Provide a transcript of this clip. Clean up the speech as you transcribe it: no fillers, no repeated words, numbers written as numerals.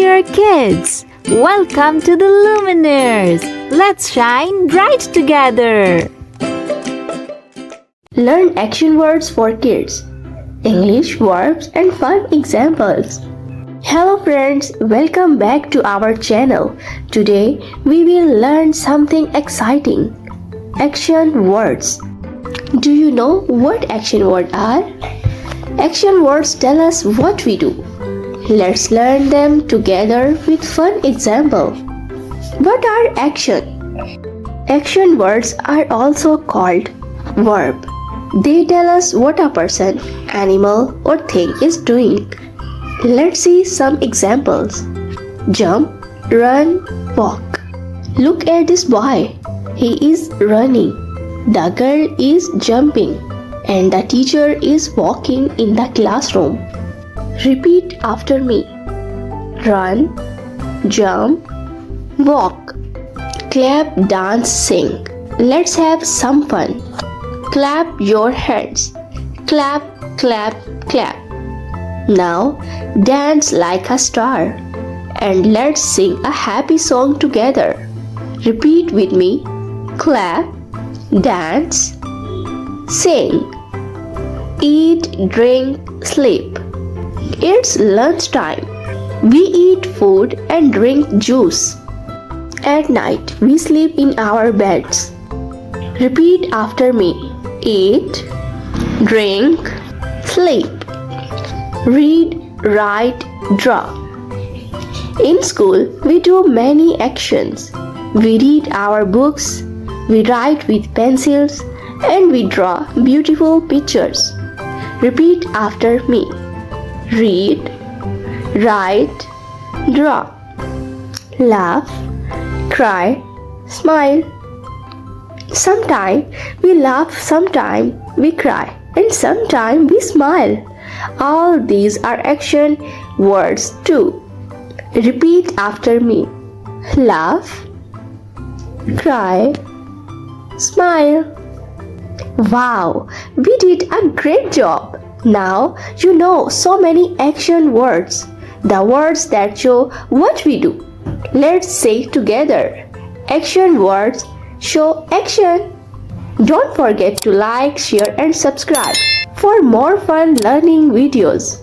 dear kids! Welcome to the Luminaires! Let's shine bright together! Learn action words for kids, English verbs and fun examples. Hello friends, welcome back to our channel. Today we will learn something exciting. Action words. Do you know what action words are? Action words tell us what we do. Let's learn them together with fun example. What are action? Action words are also called verb. They tell us what a person, animal or thing is doing. Let's see some examples. Jump, run, walk. Look at this boy. He is running. The girl is jumping and the teacher is walking in the classroom. Repeat after me. Run, jump, walk. Clap, dance, sing. Let's have some fun. Clap your hands. Clap, clap, clap. Now dance like a star. And let's sing a happy song together. Repeat with me. Clap, dance, sing. Eat, drink, sleep. It's lunchtime. We eat food and drink juice. At night, we sleep in our beds. Repeat after me. Eat, drink, sleep. Read, write, draw. In school, we do many actions. We read our books, we write with pencils, and we draw beautiful pictures. Repeat after me. Read, write, draw. Laugh, cry, smile. Sometimes we laugh, sometimes we cry, and sometimes we smile. All these are action words too. Repeat after me. Laugh, cry, smile. Wow, we did a great job. Now you know so many action words, the words that show what we do. Let's say together. Action words show action. Don't forget to like, share and subscribe for more fun learning videos.